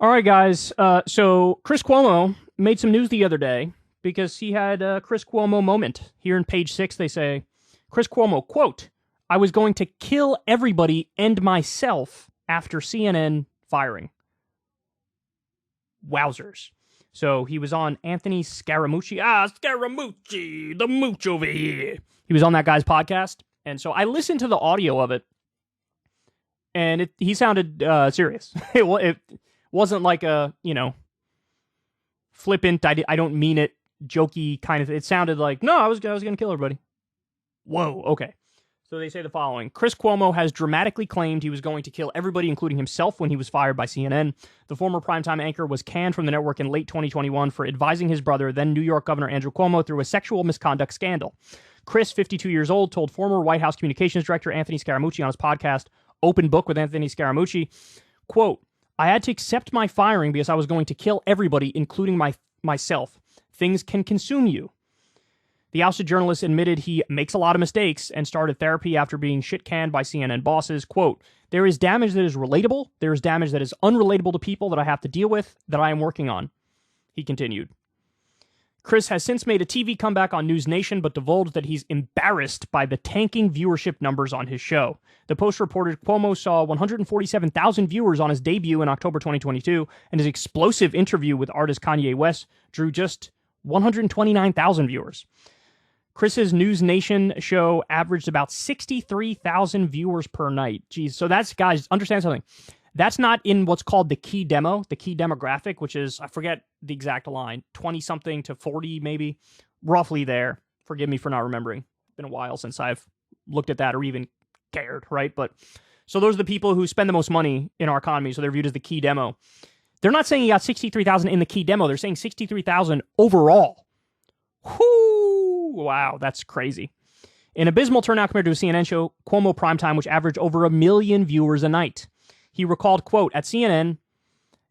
All right, guys. So Chris Cuomo made some news the other day because he had a Chris Cuomo moment. Here in page 6, they say, Chris Cuomo, quote, I was going to kill everybody and myself after CNN firing. Wowzers. So he was on Anthony Scaramucci. Scaramucci, the mooch over here. He was on that guy's podcast. And so I listened to the audio of it. And he sounded serious. It wasn't like a, flippant, I don't mean it, jokey kind of. It sounded like, no, I was going to kill everybody. Whoa, okay. So they say the following. Chris Cuomo has dramatically claimed he was going to kill everybody, including himself, when he was fired by CNN. The former primetime anchor was canned from the network in late 2021 for advising his brother, then New York Governor Andrew Cuomo, through a sexual misconduct scandal. Chris, 52 years old, told former White House Communications Director Anthony Scaramucci on his podcast, Open Book with Anthony Scaramucci, quote, I had to accept my firing because I was going to kill everybody, including myself. Things can consume you. The ousted journalist admitted he makes a lot of mistakes and started therapy after being shit-canned by CNN bosses. Quote, there is damage that is relatable. There is damage that is unrelatable to people that I have to deal with, that I am working on. He continued. Chris has since made a TV comeback on News Nation, but divulged that he's embarrassed by the tanking viewership numbers on his show. The Post reported Cuomo saw 147,000 viewers on his debut in October 2022, and his explosive interview with artist Kanye West drew just 129,000 viewers. Chris's News Nation show averaged about 63,000 viewers per night. Geez, so that's, guys, understand something. That's not in what's called the key demo, the key demographic, which is, I forget the exact line, 20-something to 40 maybe, roughly there. Forgive me for not remembering. It's been a while since I've looked at that or even cared, right? But so those are the people who spend the most money in our economy, so they're viewed as the key demo. They're not saying he got 63,000 in the key demo. They're saying 63,000 overall. Whoo! Wow, that's crazy. An abysmal turnout compared to a CNN show, Cuomo Primetime, which averaged over 1 million viewers a night. He recalled, quote, at CNN,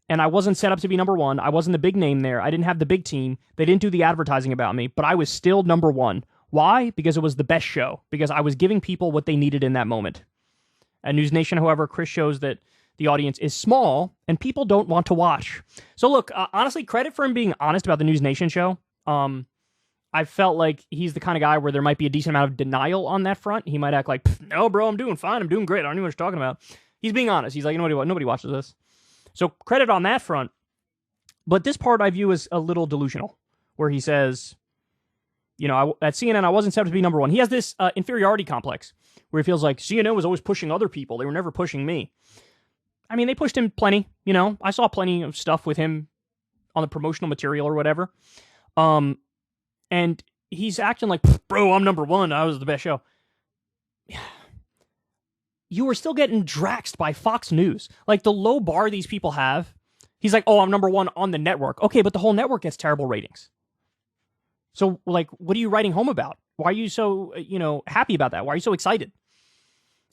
and I wasn't set up to be number one. I wasn't the big name there. I didn't have the big team. They didn't do the advertising about me, but I was still number one. Why? Because it was the best show. Because I was giving people what they needed in that moment. At News Nation, however, Chris shows that the audience is small and people don't want to watch. So look, honestly, credit for him being honest about the News Nation show. I felt like he's the kind of guy where there might be a decent amount of denial on that front. He might act like, no, bro, I'm doing fine. I'm doing great. I don't know what you're talking about. He's being honest. He's like, you know what? Nobody watches this. So credit on that front. But this part I view as a little delusional, where he says, at CNN, I wasn't set up to be number one. He has this inferiority complex where he feels like CNN was always pushing other people. They were never pushing me. I mean, they pushed him plenty. I saw plenty of stuff with him on the promotional material or whatever. And he's acting like, bro, I'm number one. I was the best show. You were still getting draxed by Fox News. Like, the low bar these people have, he's like, oh, I'm number one on the network. Okay, but the whole network gets terrible ratings. So, like, what are you writing home about? Why are you so, happy about that? Why are you so excited?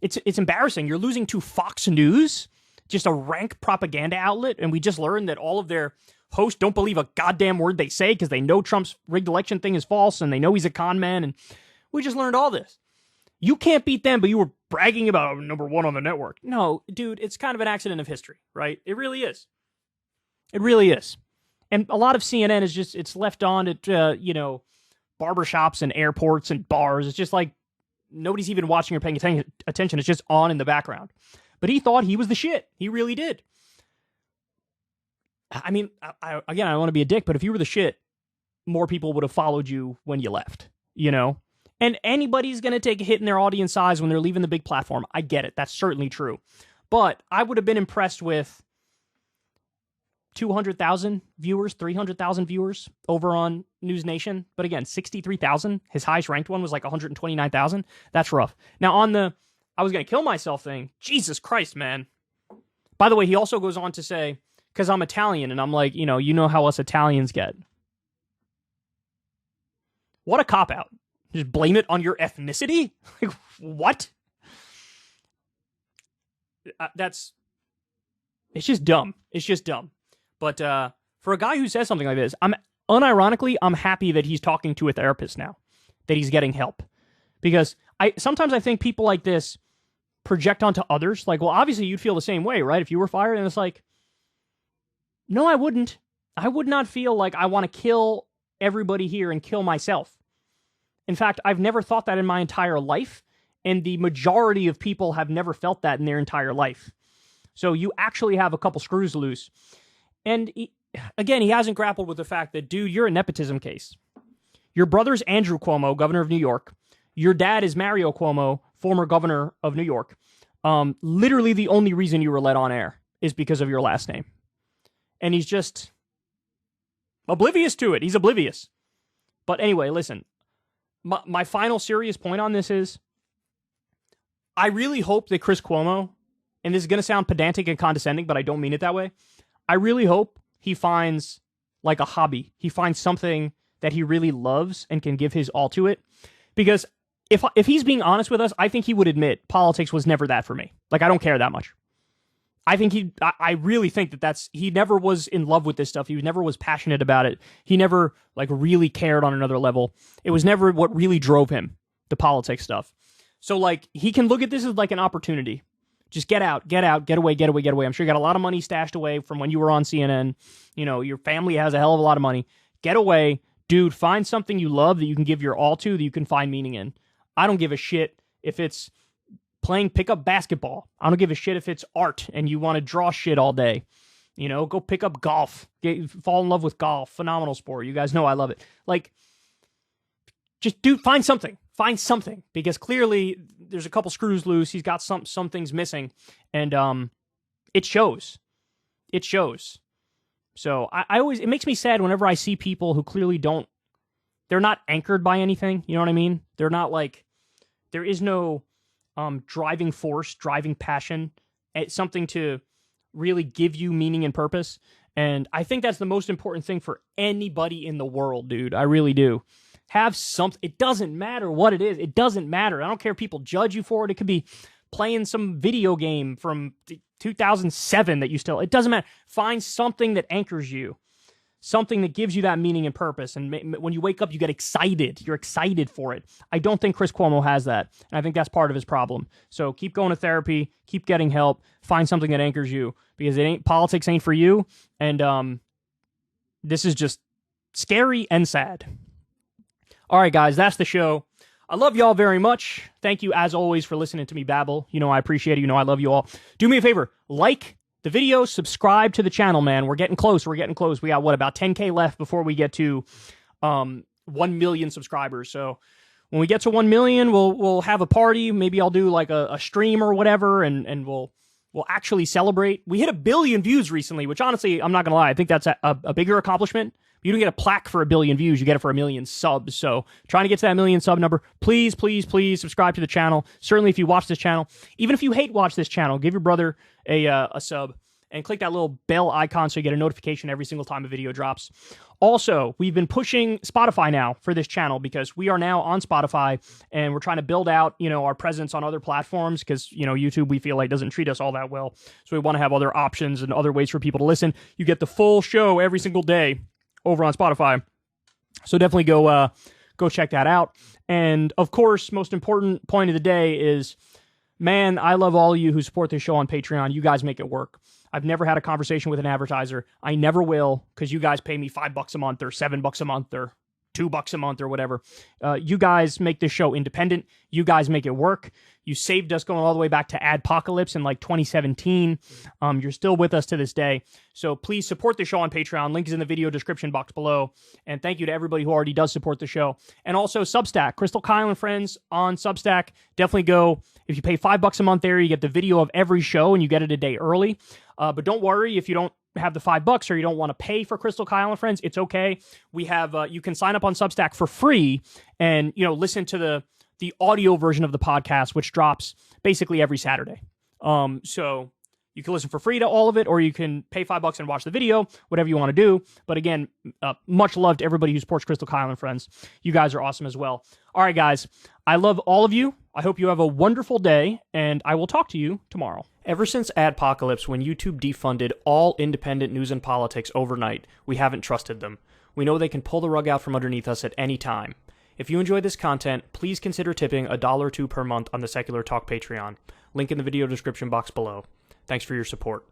It's embarrassing. You're losing to Fox News, just a rank propaganda outlet, and we just learned that all of their hosts don't believe a goddamn word they say because they know Trump's rigged election thing is false, and they know he's a con man, and we just learned all this. You can't beat them, but you were bragging about number one on the network. No, dude, it's kind of an accident of history, right? It really is. It really is. And a lot of CNN is just, it's left on at, barbershops and airports and bars. It's just like nobody's even watching or paying attention. It's just on in the background. But he thought he was the shit. He really did. I mean, I don't want to be a dick, but if you were the shit, more people would have followed you when you left, And anybody's going to take a hit in their audience size when they're leaving the big platform. I get it. That's certainly true. But I would have been impressed with 200,000 viewers, 300,000 viewers over on News Nation. But again, 63,000. His highest ranked one was like 129,000. That's rough. Now on the I was going to kill myself thing, Jesus Christ, man. By the way, he also goes on to say, because I'm Italian, and I'm like, you know how us Italians get. What a cop-out. Just blame it on your ethnicity? Like, what? It's just dumb. It's just dumb. But for a guy who says something like this, I'm happy that he's talking to a therapist now, that he's getting help. Because sometimes I think people like this project onto others. Like, well, obviously you'd feel the same way, right? If you were fired, and it's like, No, I wouldn't. I would not feel like I want to kill everybody here and kill myself. In fact, I've never thought that in my entire life, and the majority of people have never felt that in their entire life. So you actually have a couple screws loose. And again, he hasn't grappled with the fact that, dude, you're a nepotism case. Your brother's Andrew Cuomo, governor of New York. Your dad is Mario Cuomo, former governor of New York. Literally the only reason you were let on air is because of your last name. And he's just oblivious to it. He's oblivious. But anyway, listen. My final serious point on this is, I really hope that Chris Cuomo, and this is going to sound pedantic and condescending, but I don't mean it that way. I really hope he finds like a hobby. He finds something that he really loves and can give his all to it. Because if he's being honest with us, I think he would admit politics was never that for me. Like, I don't care that much. I really think he never was in love with this stuff. He never was passionate about it. He never like really cared on another level. It was never what really drove him, the politics stuff. So like, he can look at this as like an opportunity. Just get out, get away. I'm sure you got a lot of money stashed away from when you were on CNN. You know, your family has a hell of a lot of money. Get away, dude, find something you love that you can give your all to, that you can find meaning in. I don't give a shit if it's playing pickup basketball. I don't give a shit if it's art and you want to draw shit all day. You know, go pick up golf. Fall in love with golf. Phenomenal sport. You guys know I love it. Like, just, dude, find something. Find something. Because clearly there's a couple screws loose. He's got some things missing. And it shows. It shows. So I always, it makes me sad whenever I see people who clearly they're not anchored by anything. You know what I mean? They're not like, there is no driving force, driving passion. It's something to really give you meaning and purpose. And I think that's the most important thing for anybody in the world, dude. I really do. Have something. It doesn't matter what it is. It doesn't matter. I don't care if people judge you for it. It could be playing some video game from 2007 that you still... It doesn't matter. Find something that anchors you. Something that gives you that meaning and purpose. And when you wake up, you get excited. You're excited for it. I don't think Chris Cuomo has that. And I think that's part of his problem. So keep going to therapy. Keep getting help. Find something that anchors you. Because politics ain't for you. And this is just scary and sad. All right, guys, that's the show. I love y'all very much. Thank you, as always, for listening to me babble. You know I appreciate it. You know I love you all. Do me a favor. Like the video, subscribe to the channel, man. We're getting close. We got, about 10K left before we get to 1 million subscribers. So when we get to 1 million, we'll have a party. Maybe I'll do like a stream or whatever, and we'll actually celebrate. We hit 1 billion views recently, which honestly, I'm not going to lie, I think that's a bigger accomplishment. You don't get a plaque for 1 billion views. You get it for 1 million subs. So trying to get to that 1 million sub number. Please, please, please subscribe to the channel. Certainly if you watch this channel. Even if you hate watch this channel, give your brother a sub. And click that little bell icon so you get a notification every single time a video drops. Also, we've been pushing Spotify now for this channel because we are now on Spotify and we're trying to build out, our presence on other platforms because, YouTube, we feel like doesn't treat us all that well. So we want to have other options and other ways for people to listen. You get the full show every single day over on Spotify. So definitely go check that out. And of course, most important point of the day is, man, I love all of you who support this show on Patreon. You guys make it work. I've never had a conversation with an advertiser. I never will, because you guys pay me $5 a month or $7 a month or $2 a month or whatever. You guys make this show independent. You guys make it work. You saved us going all the way back to Adpocalypse in like 2017. You're still with us to this day. So please support the show on Patreon. Link is in the video description box below. And thank you to everybody who already does support the show. And also Substack. Crystal, Kyle, and Friends on Substack. Definitely go. If you pay $5 a month there, you get the video of every show and you get it a day early. But don't worry if you don't have the $5 or you don't want to pay for Crystal, Kyle, and Friends. It's okay. We have you can sign up on Substack for free and listen to the audio version of the podcast, which drops basically every Saturday. So you can listen for free to all of it, or you can pay $5 and watch the video, whatever you want to do. But again, much love to everybody who supports Crystal, Kyle, and Friends. You guys are awesome as well. All right, guys. I love all of you. I hope you have a wonderful day, and I will talk to you tomorrow. Ever since Adpocalypse, when YouTube defunded all independent news and politics overnight, we haven't trusted them. We know they can pull the rug out from underneath us at any time. If you enjoy this content, please consider tipping $1 or $2 per month on the Secular Talk Patreon. Link in the video description box below. Thanks for your support.